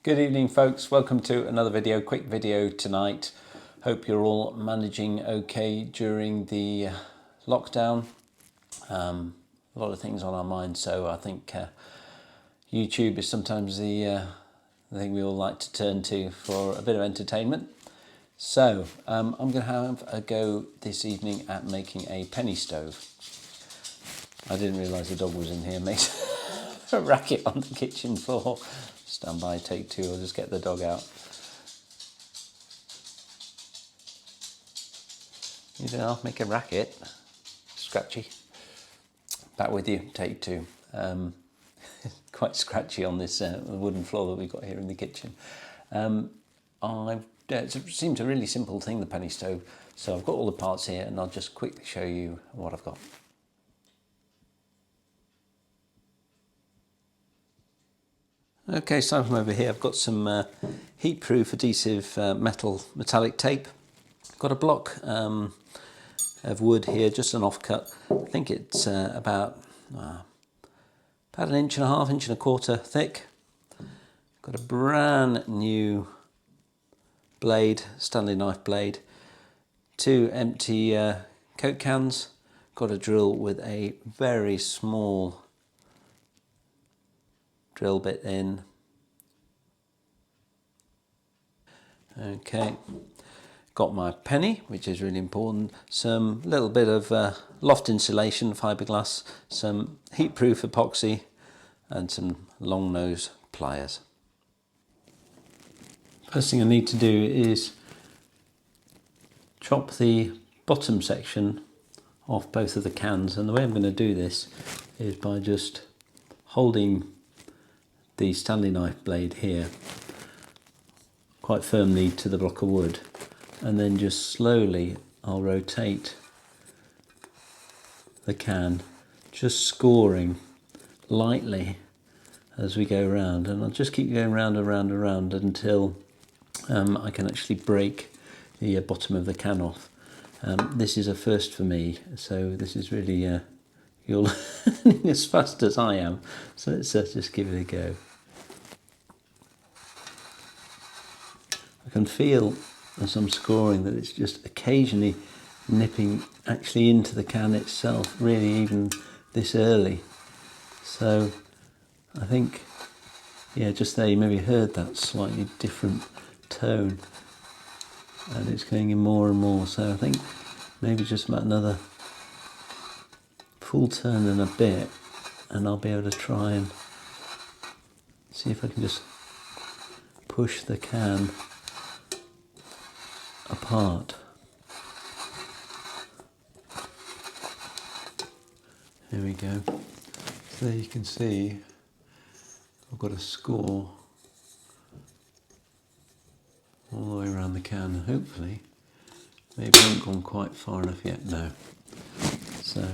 Good evening folks, welcome to another video, quick video tonight. Hope you're all managing okay during the lockdown. A lot of things on our minds, so I think YouTube is sometimes the thing we all like to turn to for a bit of entertainment. So I'm going to have a go this evening at making a penny stove. I didn't realise the dog was in here, mate. A racket on the kitchen floor. Stand by, take two, I'll just get the dog out. You don't have to make a racket. Scratchy. Back with you, take two. Quite scratchy on this wooden floor that we've got here in the kitchen. It seems a really simple thing, the penny stove. So I've got all the parts here and I'll just quickly show you what I've got. Okay, so from over here I've got some heat-proof adhesive metallic tape. I've got a block of wood here, just an offcut. I think it's about an inch and a half, inch and a quarter thick. Got a brand new blade, Stanley knife blade. Two empty Coke cans. Got a drill with a very small drill bit in. Okay, got my penny, which is really important, some little bit of loft insulation fiberglass, some heat-proof epoxy and some long nose pliers. First thing I need to do is chop the bottom section off both of the cans, and the way I'm going to do this is by just holding the Stanley knife blade here quite firmly to the block of wood, and then just slowly I'll rotate the can, just scoring lightly as we go around, and I'll just keep going round and round and round until I can actually break the bottom of the can off. This is a first for me, so this is really you're learning as fast as I am, so let's just give it a go. I can feel as I'm scoring that it's just occasionally nipping actually into the can itself, really even this early. So I think, yeah, just there you maybe heard that slightly different tone, and it's going in more and more, so I think maybe just about another full turn and a bit, and I'll be able to try and see if I can just push the can apart. There we go. So there you can see I've got a score all the way around the can. Hopefully, maybe I haven't gone quite far enough yet. No. So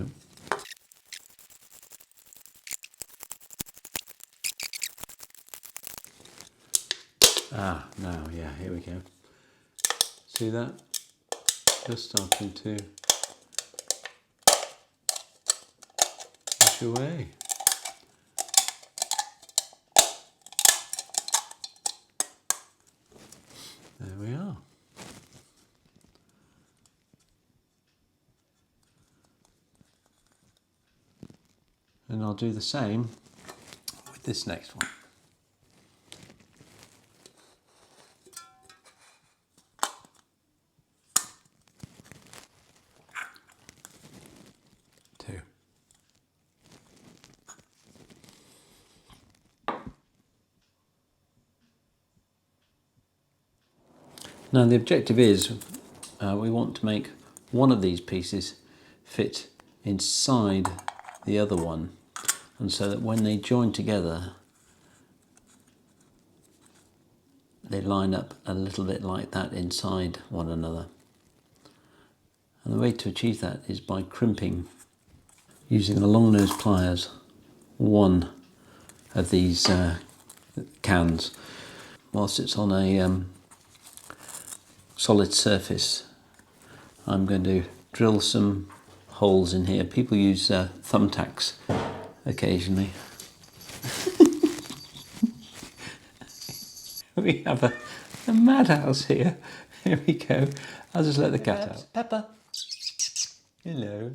now, yeah, here we go. See that? Just starting to push away. There we are. And I'll do the same with this next one. Two. Now the objective is we want to make one of these pieces fit inside the other one, and so that when they join together they line up a little bit like that inside one another. And the way to achieve that is by crimping using the long nose pliers one of these cans whilst it's on a solid surface. I'm going to drill some holes in here. People use thumbtacks occasionally. We have a madhouse here. Here we go. I'll just let the cat out. Pepper. Hello.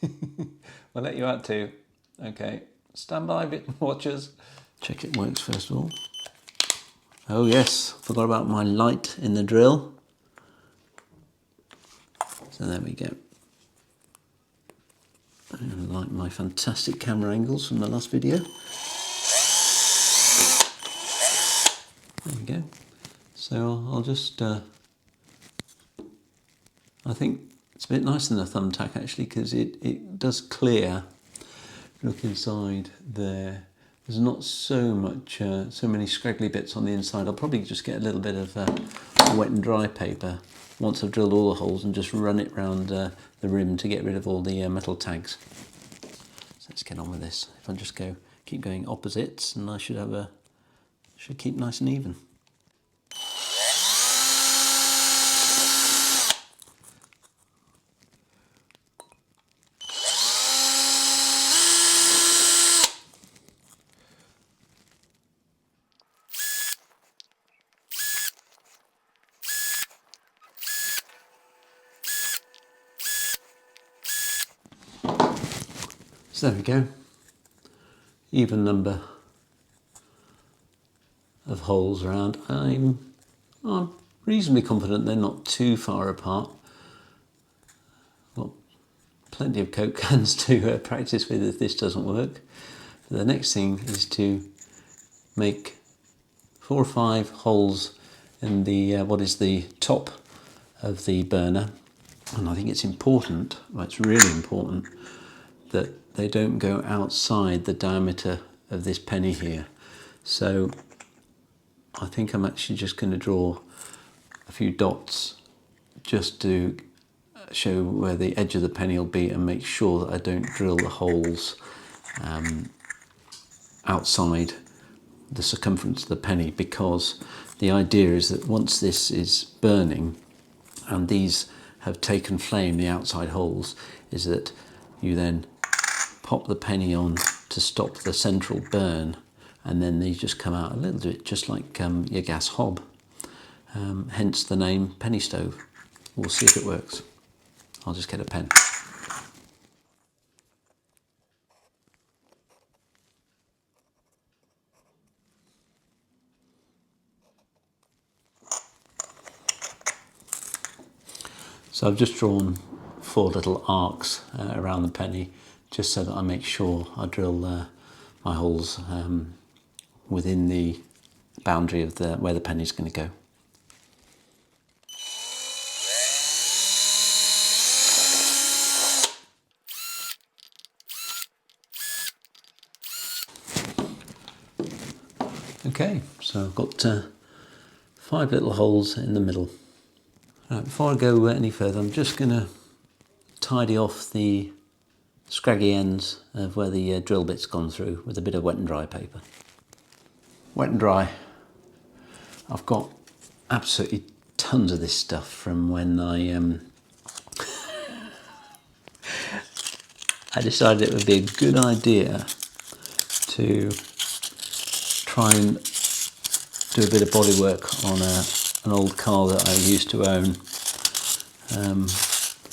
We'll let you out too. Okay. Stand by, watchers. Check it works first of all. Oh yes, forgot about my light in the drill. So there we go. I like my fantastic camera angles from the last video. There we go. So I'll just, I think it's a bit nicer than a thumbtack actually, because it does clear. Look inside there. There's not so much, so many scraggly bits on the inside. I'll probably just get a little bit of wet and dry paper once I've drilled all the holes and just run it round the rim to get rid of all the metal tags. So let's get on with this. If I just keep going opposites, and I should keep nice and even. So there we go, even number of holes around. I'm reasonably confident they're not too far apart. Got plenty of Coke cans to practice with if this doesn't work. The next thing is to make 4 or 5 holes in the what is the top of the burner, and I think it's important, well, it's really important, that they don't go outside the diameter of this penny here. So I think I'm actually just going to draw a few dots just to show where the edge of the penny will be and make sure that I don't drill the holes outside the circumference of the penny, because the idea is that once this is burning and these have taken flame, the outside holes, is that you then pop the penny on to stop the central burn, and then these just come out a little bit just like your gas hob, hence the name penny stove. We'll see if it works. I'll just get a pen. So I've just drawn 4 little arcs around the penny, just so that I make sure I drill my holes within the boundary of where the penny's going to go. Okay, so I've got 5 little holes in the middle. Right, before I go any further, I'm just going to tidy off the scraggy ends of where the drill bit's gone through with a bit of wet and dry paper. Wet and dry. I've got absolutely tons of this stuff from when I decided it would be a good idea to try and do a bit of bodywork on an old car that I used to own.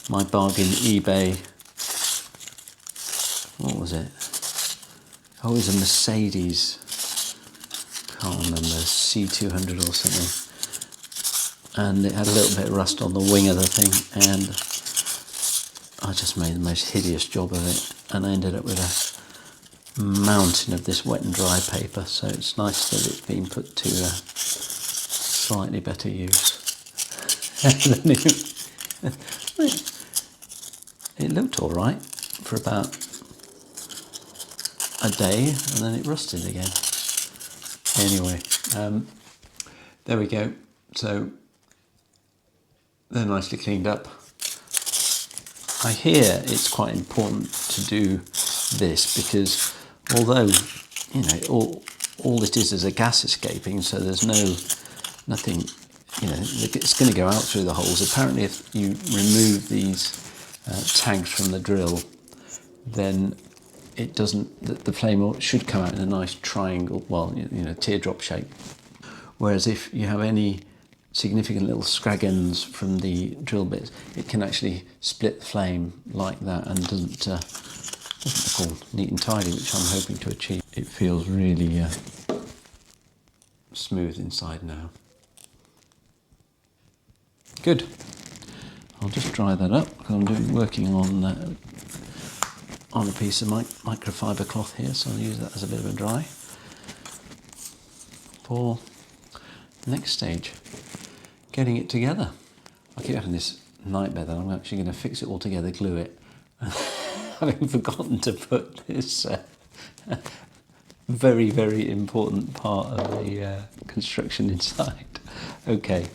My bargain eBay, what was it? Oh, it was a Mercedes, can't remember, C200 or something. And it had a little bit of rust on the wing of the thing, and I just made the most hideous job of it, and I ended up with a mountain of this wet and dry paper, so it's nice that it's been put to slightly better use. It looked all right for about a day, and then it rusted again. Anyway, there we go. So they're nicely cleaned up. I hear it's quite important to do this because although, you know, all it is a gas escaping, so there's nothing, you know, it's going to go out through the holes. Apparently if you remove these tags from the drill, then it doesn't, the flame should come out in a nice triangle, well, teardrop shape. Whereas if you have any significant little scrag ends from the drill bits, it can actually split the flame like that and doesn't look all neat and tidy, which I'm hoping to achieve. It feels really smooth inside now. Good. I'll just dry that up because I'm working on a piece of microfiber cloth here, so I'll use that as a bit of a dry for the next stage, getting it together. I keep having this nightmare that I'm actually going to fix it all together, glue it, having forgotten to put this very, very important part of the construction inside. Okay,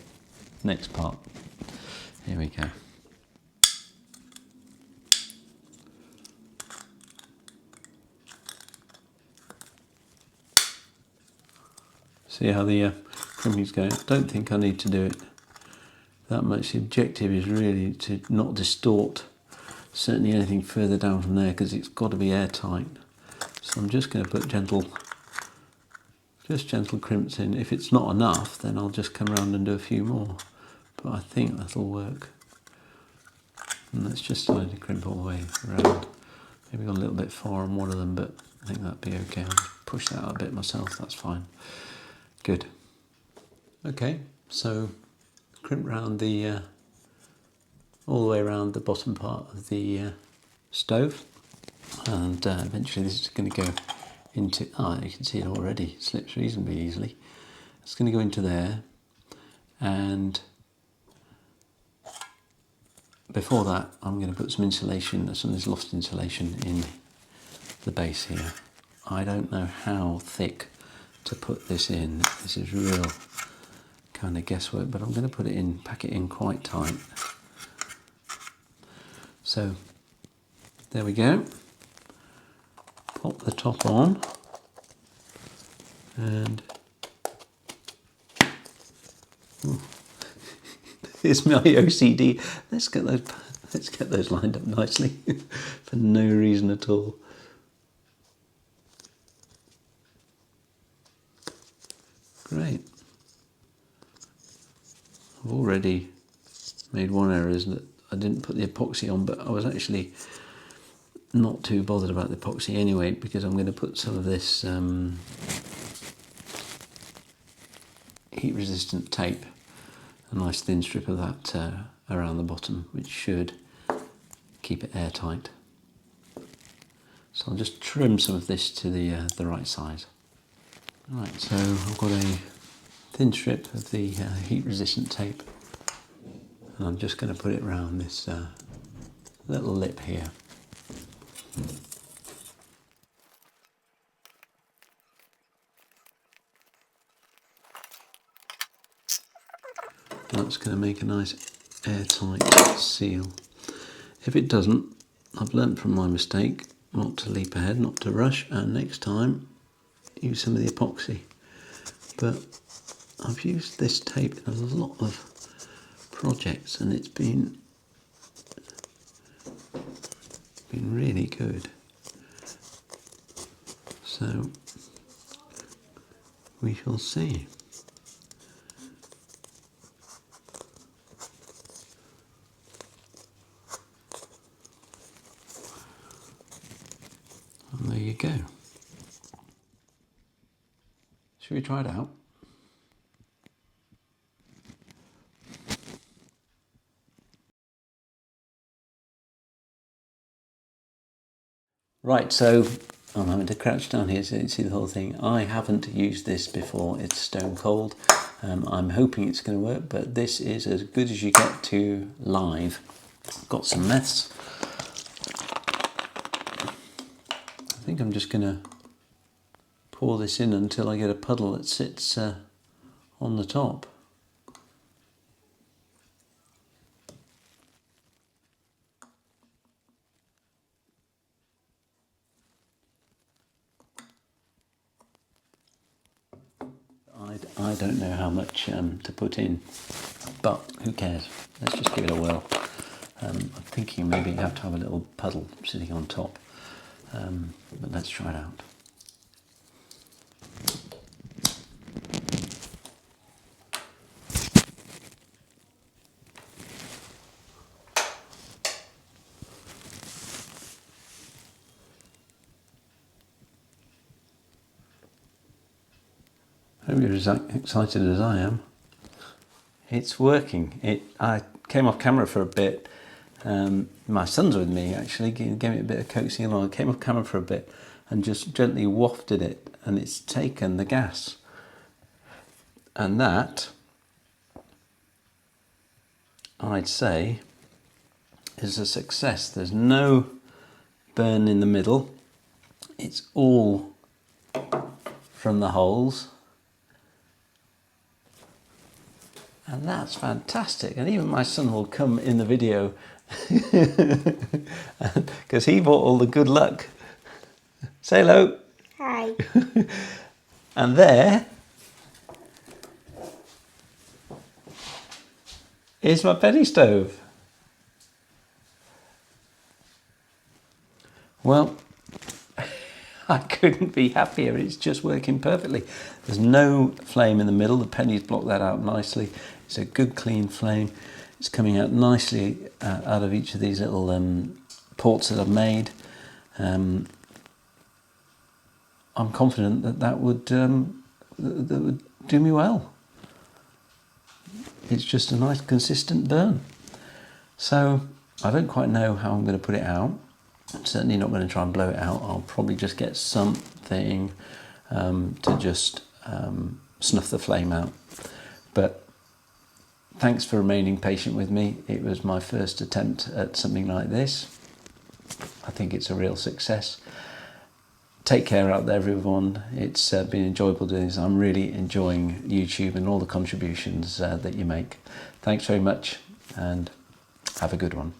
next part. Here we go. See how the crimping's going? I don't think I need to do it that much. The objective is really to not distort certainly anything further down from there, because it's got to be airtight. So I'm just going to put gentle crimps in. If it's not enough, then I'll just come around and do a few more. But I think that'll work. And that's just starting to crimp all the way around. Maybe gone a little bit far on one of them, but I think that'd be okay. I'll just push that out a bit myself, that's fine. Good. Okay, so crimp round the all the way around the bottom part of the stove, and eventually this is going to go into, you can see it already slips reasonably easily. It's going to go into there, and before that I'm going to put some insulation, some of this loft insulation in the base here. I don't know how thick to put this in. This is real kind of guesswork, but I'm going to put it in, pack it in quite tight. So there we go. Pop the top on, and here's my OCD. Let's get those lined up nicely for no reason at all. Great. I've already made one error, is that I didn't put the epoxy on, but I was actually not too bothered about the epoxy anyway, because I'm going to put some of this heat resistant tape, a nice thin strip of that around the bottom, which should keep it airtight. So I'll just trim some of this to the right size. Right, so I've got a thin strip of the heat resistant tape, and I'm just going to put it around this little lip here. That's going to make a nice airtight seal. If it doesn't, I've learnt from my mistake not to leap ahead, not to rush, and next time use some of the epoxy. But I've used this tape in a lot of projects, and it's been really good. So we shall see. And there you go. Should we try it out? Right, so I'm having to crouch down here so you can see the whole thing. I haven't used this before, it's stone cold. I'm hoping it's going to work, but this is as good as you get to live. I've got some meths. I think I'm just going to pour this in until I get a puddle that sits on the top. I don't know how much to put in, but who cares? Let's just give it a whirl. I'm thinking maybe you have to have a little puddle sitting on top. But let's try it out. Hope you're as excited as I am. It's working. I came off camera for a bit. My son's with me actually, gave me a bit of coaxing along. I came off camera for a bit and just gently wafted it, and it's taken the gas. And that, I'd say, is a success. There's no burn in the middle. It's all from the holes. And that's fantastic. And even my son will come in the video because he brought all the good luck. Say hello. Hi. And there is my penny stove. Well, I couldn't be happier. It's just working perfectly. There's no flame in the middle. The pennies block that out nicely. It's a good clean flame. It's coming out nicely out of each of these little ports that I've made. I'm confident that that would do me well. It's just a nice consistent burn. So I don't quite know how I'm going to put it out. I'm certainly not going to try and blow it out. I'll probably just get something to just snuff the flame out. But thanks for remaining patient with me. It was my first attempt at something like this. I think it's a real success. Take care out there, everyone. It's been enjoyable doing this. I'm really enjoying YouTube and all the contributions that you make. Thanks very much, and have a good one.